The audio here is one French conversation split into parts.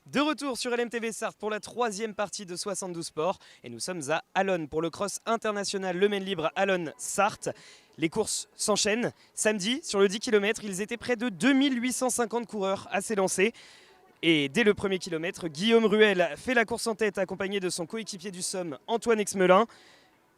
De retour sur LMTV Sarthe pour la troisième partie de 72 Sports et nous sommes à Allonnes pour le cross international Le Maine Libre Allonnes-Sarthe. Les courses s'enchaînent. Samedi, sur le 10 km, ils étaient près de 2850 coureurs à s'élancer. Et dès le premier kilomètre, Guillaume Ruel fait la course en tête accompagné de son coéquipier du Somme, Antoine Exmelin.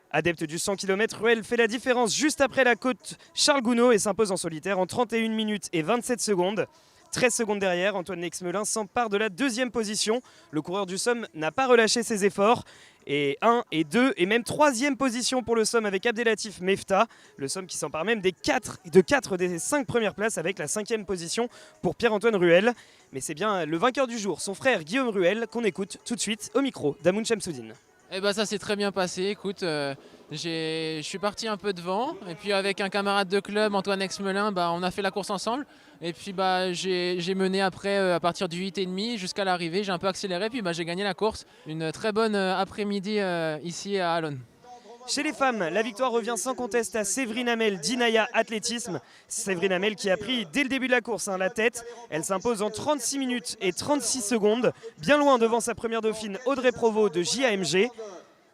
Adepte du 100 km, Ruel fait la différence juste après la côte Charles Gounod et s'impose en solitaire en 31 minutes et 27 secondes. 13 secondes derrière, Antoine Exmelin s'empare de la deuxième position. Le coureur du Somme n'a pas relâché ses efforts. Et 1 et 2 et même troisième position pour le Somme avec Abdelatif Mefta. Le Somme qui s'empare même de 4 des 5 premières places avec la 5e position pour Pierre-Antoine Ruel. Mais c'est bien le vainqueur du jour, son frère Guillaume Ruel, qu'on écoute tout de suite au micro d'Amoun Chamsoudine. Eh ben ça s'est très bien passé. Écoute, je suis parti un peu devant et puis avec un camarade de club, Antoine Exmelin, on a fait la course ensemble. Et puis j'ai mené après à partir du 8,5 jusqu'à l'arrivée. J'ai un peu accéléré puis j'ai gagné la course. Une très bonne après-midi ici à Allonnes. Chez les femmes, la victoire revient sans conteste à Séverine Hamel d'Inaya Athlétisme. Séverine Hamel qui a pris dès le début de la course la tête. Elle s'impose en 36 minutes et 36 secondes, bien loin devant sa première dauphine Audrey Provost de JAMG,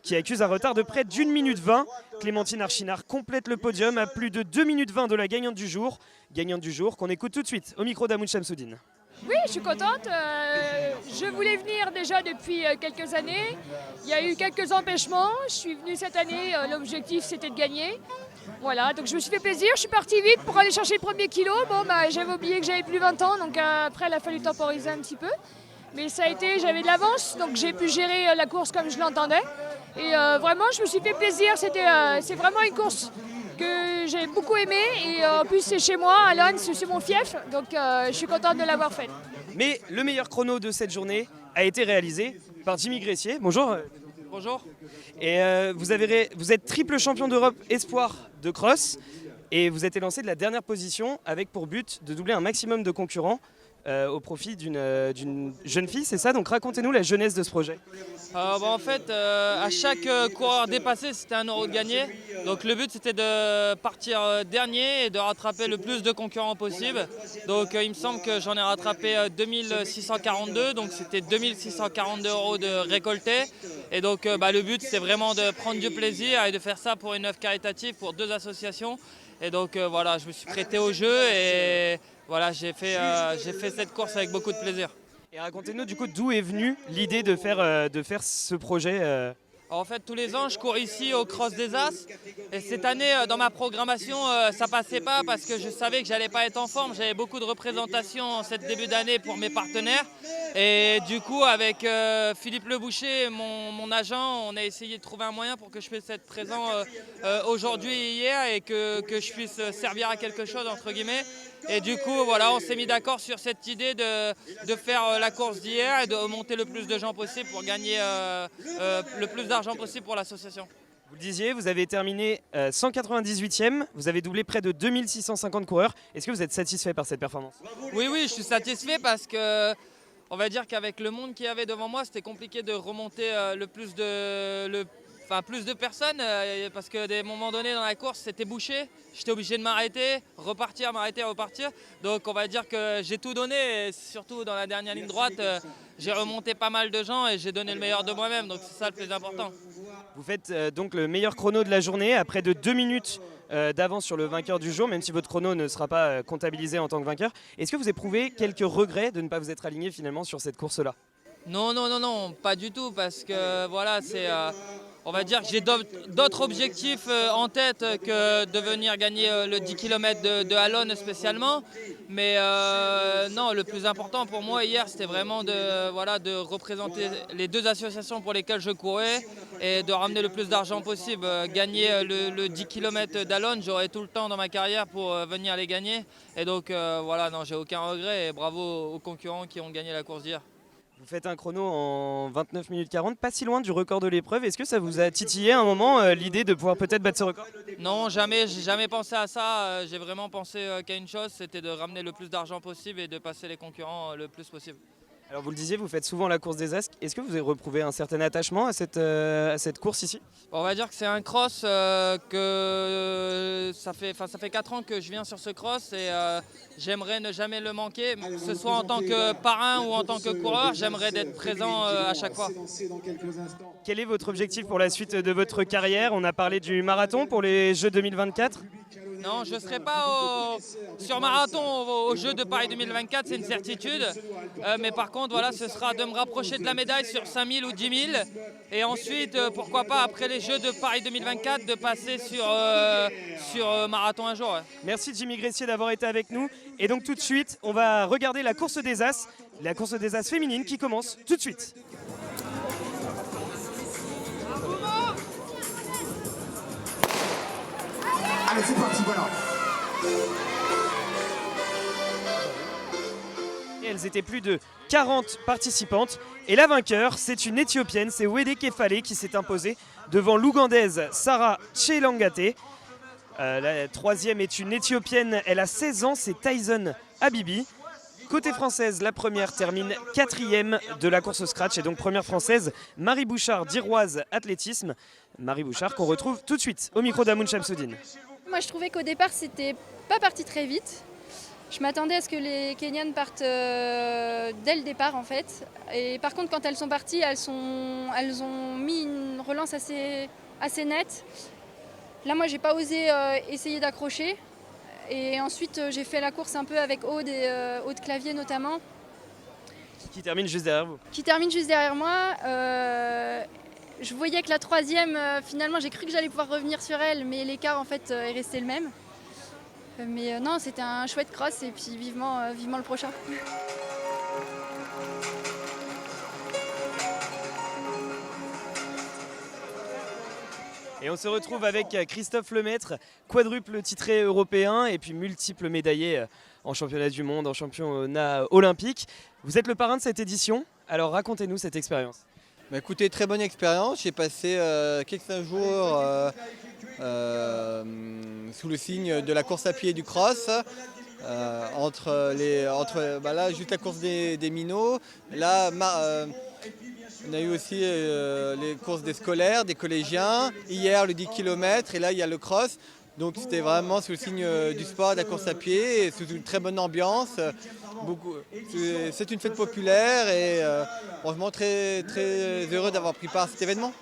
qui accuse un retard de près d'1 minute 20. Clémentine Archinard complète le podium à plus de 2 minutes 20 de la gagnante du jour. Gagnante du jour qu'on écoute tout de suite au micro d'Amoun Chamsoudine. Oui, je suis contente. Je voulais venir déjà depuis quelques années. Il y a eu quelques empêchements. Je suis venue cette année. L'objectif, c'était de gagner. Voilà, donc je me suis fait plaisir. Je suis partie vite pour aller chercher le premier kilo. J'avais oublié que j'avais plus 20 ans, donc après, il a fallu temporiser un petit peu. Mais ça a été, j'avais de l'avance, donc j'ai pu gérer la course comme je l'entendais. Et vraiment, je me suis fait plaisir. C'est vraiment une course que j'ai beaucoup aimé et en plus c'est chez moi, à Allonnes, c'est mon fief, donc je suis contente de l'avoir faite. Mais le meilleur chrono de cette journée a été réalisé par Jimmy Gressier. Bonjour. Bonjour. Et vous êtes triple champion d'Europe espoir de cross et vous êtes élancé de la dernière position avec pour but de doubler un maximum de concurrents au profit d'une jeune fille, c'est ça? Donc racontez-nous la jeunesse de ce projet. En fait, à chaque coureur dépassé, c'était 1 euro de gagné. Donc le but, c'était de partir dernier et de rattraper le plus de concurrents possible. Donc il me semble que j'en ai rattrapé 2642, donc c'était 2642 euros de récolté. Et donc le but, c'est vraiment de prendre du plaisir et de faire ça pour une œuvre caritative, pour 2 associations. Et donc voilà, je me suis prêté au jeu et voilà, j'ai fait cette course avec beaucoup de plaisir. Et racontez-nous du coup d'où est venue l'idée de faire ce projet. En fait, tous les ans, je cours ici au Cross des As. Et cette année, dans ma programmation, ça passait pas parce que je savais que j'allais pas être en forme. J'avais beaucoup de représentations en cette début d'année pour mes partenaires. Et du coup, avec Philippe Leboucher, mon agent, on a essayé de trouver un moyen pour que je puisse être présent aujourd'hui et hier et que je puisse servir à quelque chose, entre guillemets. Et du coup, voilà, on s'est mis d'accord sur cette idée de faire la course d'hier et de monter le plus de gens possible pour gagner le plus d'argent possible pour l'association. Vous le disiez, vous avez terminé 198e, vous avez doublé près de 2650 coureurs. Est-ce que vous êtes satisfait par cette performance? Oui, je suis satisfait parce que on va dire qu'avec le monde qu'il y avait devant moi, c'était compliqué de remonter plus de personnes parce que des moments donnés dans la course c'était bouché, j'étais obligé de m'arrêter, repartir. Donc on va dire que j'ai tout donné et surtout dans la dernière ligne droite j'ai remonté pas mal de gens et j'ai donné le meilleur de moi-même, donc c'est ça le plus important. Vous faites donc le meilleur chrono de la journée à près de 2 minutes d'avance sur le vainqueur du jour, même si votre chrono ne sera pas comptabilisé en tant que vainqueur. Est-ce que vous éprouvez quelques regrets de ne pas vous être aligné finalement sur cette course-là? Non, pas du tout, parce que voilà, on va dire que j'ai d'autres objectifs en tête que de venir gagner le 10 km de Allonnes spécialement. Mais non, le plus important pour moi hier, c'était vraiment de représenter les 2 associations pour lesquelles je courais et de ramener le plus d'argent possible. Gagner le 10 km d'Allonnes, j'aurais tout le temps dans ma carrière pour venir les gagner. Et donc voilà, non, j'ai aucun regret et bravo aux concurrents qui ont gagné la course d'hier. Vous faites un chrono en 29 minutes 40, pas si loin du record de l'épreuve. Est-ce que ça vous a titillé à un moment l'idée de pouvoir peut-être battre ce record? Non, jamais, j'ai jamais pensé à ça. J'ai vraiment pensé qu'à une chose, c'était de ramener le plus d'argent possible et de passer les concurrents le plus possible. Alors vous le disiez, vous faites souvent la course des As. Est-ce que vous avez reprouvé un certain attachement à cette course ici? On va dire que c'est un cross que ça fait 4 ans que je viens sur ce cross et j'aimerais ne jamais le manquer. Que ce soit en tant que parrain ou en tant que coureur, j'aimerais être présent à chaque fois. Quel est votre objectif pour la suite de votre carrière? On a parlé du marathon pour les Jeux 2024. Non, je ne serai pas sur marathon aux Jeux de Paris 2024, c'est une certitude. Mais par contre, voilà, ce sera de me rapprocher de la médaille sur 5000 ou 10 000. Et ensuite, pourquoi pas, après les Jeux de Paris 2024, de passer sur marathon un jour. Ouais. Merci Jimmy Gressier d'avoir été avec nous. Et donc tout de suite, on va regarder la course des As. La course des As féminine qui commence tout de suite. Allez, c'est parti, voilà. Et elles étaient plus de 40 participantes. Et la vainqueur, c'est une Éthiopienne, c'est Wede Kefale qui s'est imposée devant l'Ougandaise Sarah Chelangate. La troisième est une Éthiopienne, elle a 16 ans, c'est Tyson Habibi. Côté française, la première termine 4e de la course scratch et donc première française, Marie Bouchard d'Iroise Athlétisme. Marie Bouchard qu'on retrouve tout de suite au micro d'Amoun Chamsoudine. Moi je trouvais qu'au départ c'était pas parti très vite. Je m'attendais à ce que les Kenyanes partent dès le départ en fait. Et par contre quand elles sont parties, elles ont mis une relance assez nette. Là moi j'ai pas osé essayer d'accrocher. Et ensuite j'ai fait la course un peu avec Aude et Aude Clavier notamment. Qui termine juste derrière vous. Qui termine juste derrière moi. Je voyais que la troisième, finalement j'ai cru que j'allais pouvoir revenir sur elle, mais l'écart en fait est resté le même. Mais non, c'était un chouette cross et puis vivement le prochain. Et on se retrouve avec Christophe Lemaître, quadruple titré européen et puis multiple médaillé en championnat du monde, en championnat olympique. Vous êtes le parrain de cette édition, alors racontez-nous cette expérience. Bah écoutez, très bonne expérience. J'ai passé quelques jours sous le signe de la course à pied et du cross. Entre là, juste la course des minots. Là, on a eu aussi les courses des scolaires, des collégiens. Hier, le 10 km et là, il y a le cross. Donc c'était vraiment sous le signe du sport, de la course à pied, et sous une très bonne ambiance. C'est une fête populaire et franchement très heureux d'avoir pris part à cet événement.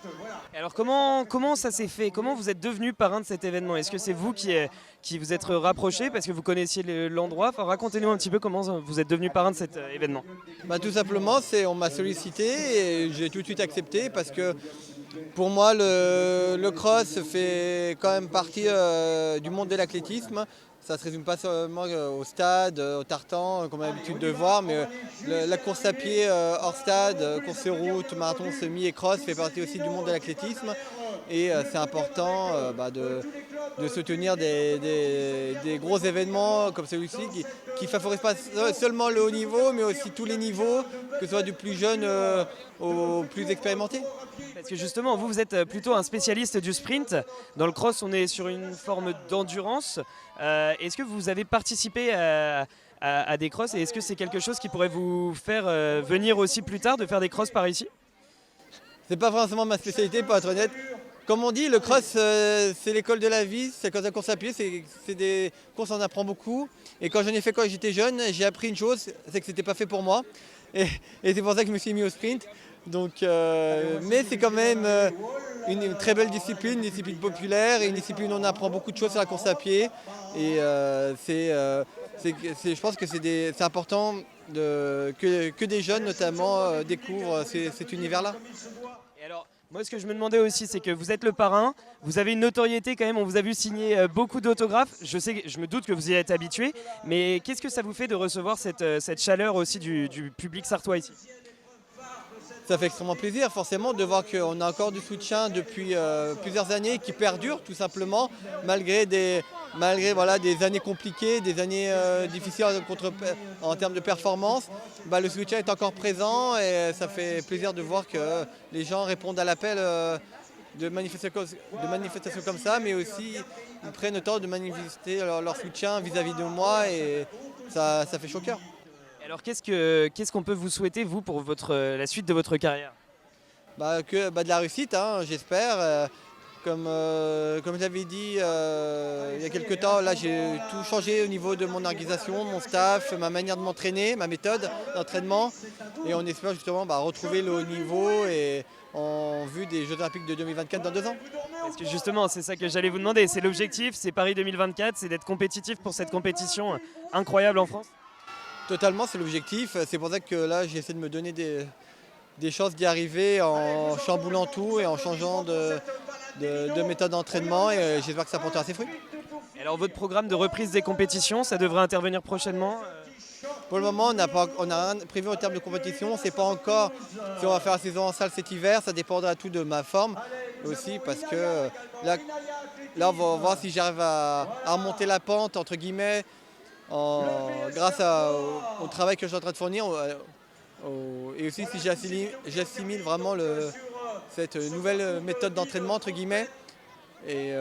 Et alors comment ça s'est fait? Comment vous êtes devenu parrain de cet événement? Est-ce que c'est vous qui vous êtes rapproché parce que vous connaissiez l'endroit? Enfin, racontez-nous un petit peu comment vous êtes devenu parrain de cet événement. Bah, tout simplement, on m'a sollicité et j'ai tout de suite accepté parce que pour moi, le cross fait quand même partie du monde de l'athlétisme. Ça ne se résume pas seulement au stade, au tartan, comme on a l'habitude de voir, mais la course à pied hors stade, course sur route, marathon, semi et cross fait partie aussi du monde de l'athlétisme. Et c'est important de soutenir des gros événements comme celui-ci qui ne favorisent pas seulement le haut niveau, mais aussi tous les niveaux, que ce soit du plus jeune au plus expérimenté. Parce que justement, vous êtes plutôt un spécialiste du sprint. Dans le cross, on est sur une forme d'endurance. Est-ce que vous avez participé à des crosses et est-ce que c'est quelque chose qui pourrait vous faire venir aussi plus tard de faire des crosses par ici? C'est pas forcément ma spécialité, pour être honnête. Comme on dit, le cross, c'est l'école de la vie. C'est comme la course à pied, c'est des courses, on apprend beaucoup. Et quand j'en ai fait quand j'étais jeune, j'ai appris une chose, c'est que c'était pas fait pour moi. Et c'est pour ça que je me suis mis au sprint. Donc, mais c'est quand même une très belle discipline, une discipline populaire et une discipline où on apprend beaucoup de choses sur la course à pied. Et je pense que c'est important que des jeunes notamment découvrent cet univers-là. Et alors, moi ce que je me demandais aussi, c'est que vous êtes le parrain, vous avez une notoriété quand même, on vous a vu signer beaucoup d'autographes, je me doute que vous y êtes habitué, mais qu'est-ce que ça vous fait de recevoir cette chaleur aussi du public sartois ici? Ça fait extrêmement plaisir forcément de voir qu'on a encore du soutien depuis plusieurs années qui perdure tout simplement malgré des années compliquées, des années difficiles en termes de performance. Le soutien est encore présent et ça fait plaisir de voir que les gens répondent à l'appel de manifestations comme ça, mais aussi ils prennent le temps de manifester leur soutien vis-à-vis de moi et ça fait chaud au cœur. Alors qu'est-ce qu'on peut vous souhaiter, vous, pour la suite de votre carrière? De la réussite, hein, j'espère. Comme j'avais dit il y a quelques temps, là j'ai tout changé au niveau de mon organisation, mon staff, ma manière de m'entraîner, ma méthode d'entraînement. Et on espère justement retrouver le haut niveau et en vue des Jeux Olympiques de 2024 dans 2 ans. Parce que justement, c'est ça que j'allais vous demander. C'est l'objectif, c'est Paris 2024, c'est d'être compétitif pour cette compétition incroyable en France. Totalement, c'est l'objectif. C'est pour ça que là j'essaie de me donner des chances d'y arriver en chamboulant tout et en changeant de méthode d'entraînement et j'espère que ça portera ses fruits. Et alors votre programme de reprise des compétitions, ça devrait intervenir prochainement? Pour le moment, on n'a rien prévu en termes de compétition. On ne sait pas encore si on va faire la saison en salle cet hiver. Ça dépendra tout de ma forme aussi parce que là on va voir si j'arrive à remonter la pente, entre guillemets, grâce au travail que je suis en train de fournir. Et aussi si j'assimile vraiment cette nouvelle méthode d'entraînement, entre guillemets. Et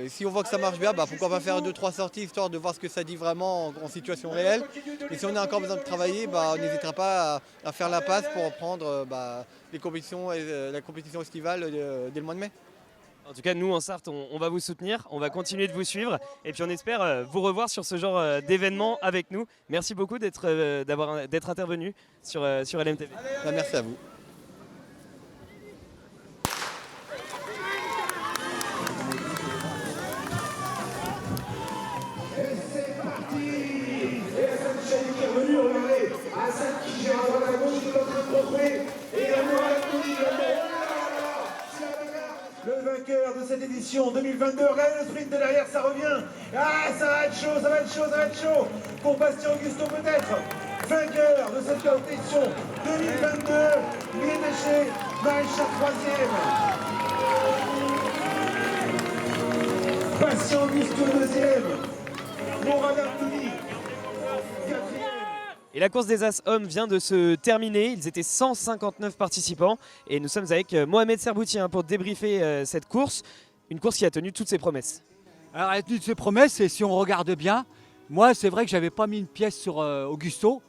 si on voit que ça marche bien, pourquoi pas faire 2-3 sorties histoire de voir ce que ça dit vraiment en situation réelle. Et si on a encore besoin de travailler, on n'hésitera pas à faire la passe pour reprendre les compétitions, la compétition estivale dès le mois de mai. En tout cas, nous en Sarthe, on va vous soutenir, on va continuer de vous suivre et puis on espère vous revoir sur ce genre d'événement avec nous. Merci beaucoup d'être intervenu sur LMTV. Merci à vous. Le vainqueur de cette édition 2022, regarde le sprint de derrière, ça revient. Ah, ça va être chaud, ça va être chaud, ça va être chaud. Pour Bastien Augusto peut-être, vainqueur de cette compétition 2022, Lié-Déchet, Maréchal 3e. Bastien Augusto 2e, Mourad Artouni 4e. Et la course des As hommes vient de se terminer. Ils étaient 159 participants et nous sommes avec Mohamed Serbouti pour débriefer cette course. Une course qui a tenu toutes ses promesses. Alors elle a tenu toutes ses promesses et si on regarde bien, moi c'est vrai que j'avais pas mis une pièce sur Augusto,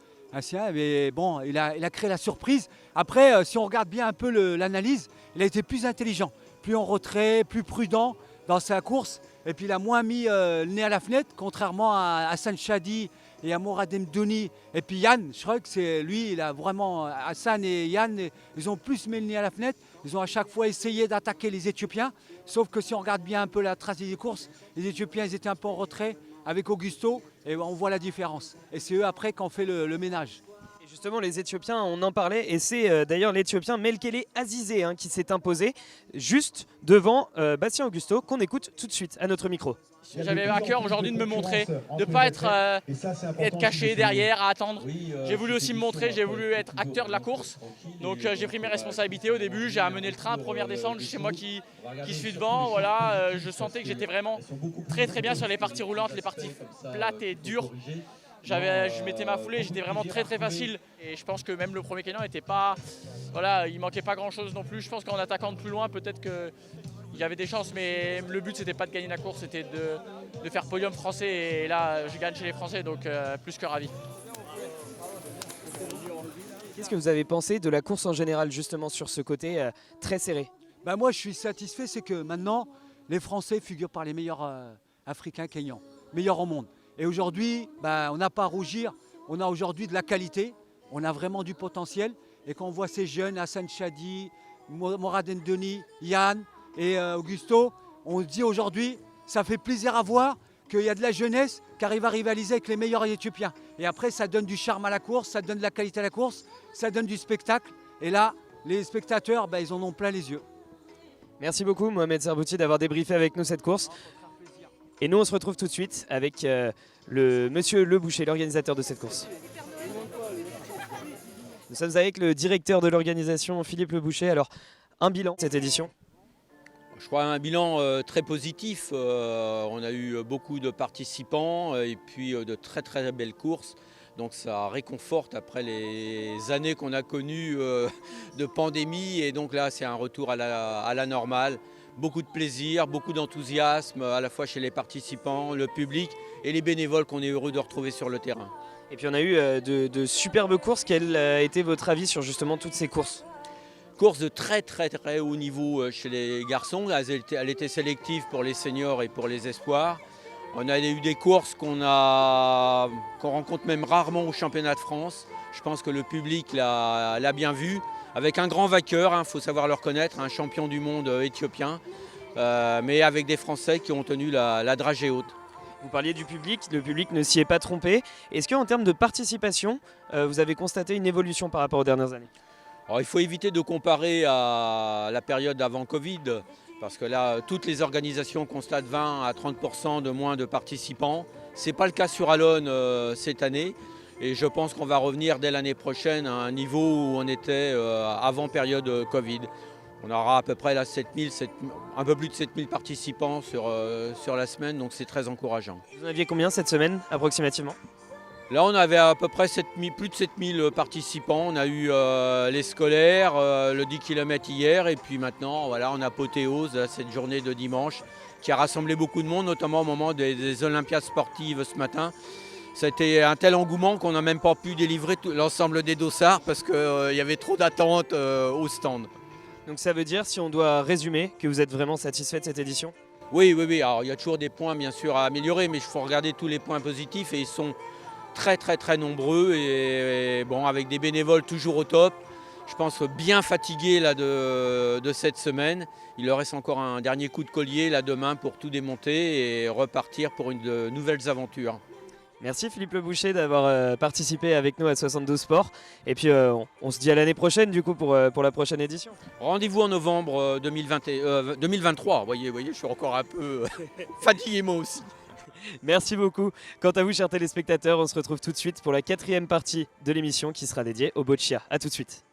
mais bon, il a créé la surprise. Après, si on regarde bien un peu l'analyse, il a été plus intelligent, plus en retrait, plus prudent dans sa course. Et puis il a moins mis le nez à la fenêtre, contrairement à Hassan Chadi et à Mourad Mdouni. Et puis Yann, je crois que c'est lui, il a vraiment, Hassan et Yann, ils ont plus mis le nez à la fenêtre. Ils ont à chaque fois essayé d'attaquer les Éthiopiens. Sauf que si on regarde bien un peu la trace des courses, les Éthiopiens ils étaient un peu en retrait avec Augusto et on voit la différence. Et c'est eux après qui ont fait le ménage. Et justement, les Éthiopiens, on en parlait, et c'est d'ailleurs l'Éthiopien Melkele Azizé qui s'est imposé juste devant Bastien Augusto, qu'on écoute tout de suite à notre micro. J'avais à cœur aujourd'hui de me montrer, de ne pas être caché derrière, à attendre. J'ai voulu aussi me montrer, j'ai voulu être acteur de la course. Donc j'ai pris mes responsabilités au début, j'ai amené le train, première descente, c'est moi qui suis devant. Voilà, je sentais que j'étais vraiment très très bien sur les parties roulantes, les parties plates et dures. Je mettais ma foulée, j'étais vraiment très très facile. Et je pense que même le premier Kenyan n'était pas... Voilà, il manquait pas grand chose non plus. Je pense qu'en attaquant de plus loin, peut-être qu'il y avait des chances, mais le but c'était pas de gagner la course, c'était de faire podium français. Et là, je gagne chez les Français, donc plus que ravi. Qu'est-ce que vous avez pensé de la course en général, justement sur ce côté très serré? Moi je suis satisfait, c'est que maintenant les Français figurent par les meilleurs Africains Kenyans, meilleurs au monde. Et aujourd'hui, on n'a pas à rougir, on a aujourd'hui de la qualité, on a vraiment du potentiel. Et quand on voit ces jeunes, Hassan Chadi, Mourad Mdouni, Yann et Augusto, on se dit aujourd'hui, ça fait plaisir à voir qu'il y a de la jeunesse qui arrive à rivaliser avec les meilleurs Éthiopiens. Et après, ça donne du charme à la course, ça donne de la qualité à la course, ça donne du spectacle. Et là, les spectateurs, ils en ont plein les yeux. Merci beaucoup Mohamed Serbouti d'avoir débriefé avec nous cette course. Et nous, on se retrouve tout de suite avec le monsieur Le Boucher, l'organisateur de cette course. Nous sommes avec le directeur de l'organisation, Philippe Le Boucher. Alors, un bilan cette édition? Je crois un bilan très positif. On a eu beaucoup de participants et puis de très très belles courses. Donc ça réconforte après les années qu'on a connues de pandémie. Et donc là, c'est un retour à la normale. Beaucoup de plaisir, beaucoup d'enthousiasme à la fois chez les participants, le public et les bénévoles qu'on est heureux de retrouver sur le terrain. Et puis on a eu de superbes courses. Quel a été votre avis sur justement toutes ces courses? Course de très haut niveau chez les garçons. Elle était sélective pour les seniors et pour les espoirs. On a eu des courses qu'on rencontre même rarement au championnat de France. Je pense que le public l'a bien vu. Avec un grand vainqueur, il faut savoir le reconnaître, un champion du monde éthiopien. Mais avec des Français qui ont tenu la dragée haute. Vous parliez du public, le public ne s'y est pas trompé. Est-ce qu'en termes de participation, vous avez constaté une évolution par rapport aux dernières années? Alors, il faut éviter de comparer à la période avant Covid, parce que là, toutes les organisations constatent 20 à 30% de moins de participants. Ce n'est pas le cas sur Allonne cette année. Et je pense qu'on va revenir dès l'année prochaine à un niveau où on était avant période Covid. On aura à peu près là, un peu plus de 7000 participants sur la semaine, donc c'est très encourageant. Vous en aviez combien cette semaine approximativement? Là, on avait à peu près plus de 7000 participants. On a eu les scolaires, le 10 km hier, et puis maintenant, voilà, on a apothéose cette journée de dimanche qui a rassemblé beaucoup de monde, notamment au moment des Olympiades sportives ce matin. Ça a été un tel engouement qu'on n'a même pas pu délivrer l'ensemble des dossards parce qu'il y avait trop d'attentes au stand. Donc ça veut dire, si on doit résumer, que vous êtes vraiment satisfait de cette édition? Oui. Alors, il y a toujours des points bien sûr à améliorer, mais il faut regarder tous les points positifs et ils sont très nombreux et bon, avec des bénévoles toujours au top. Je pense bien fatigués là, de cette semaine. Il leur reste encore un dernier coup de collier là, demain pour tout démonter et repartir pour de nouvelles aventures. Merci Philippe Le Boucher d'avoir participé avec nous à 72 Sport. Et puis on se dit à l'année prochaine du coup pour la prochaine édition. Rendez-vous en novembre 2023. Vous voyez, je suis encore un peu fatigué moi aussi. Merci beaucoup. Quant à vous chers téléspectateurs, on se retrouve tout de suite pour la 4e partie de l'émission qui sera dédiée au boccia. A tout de suite.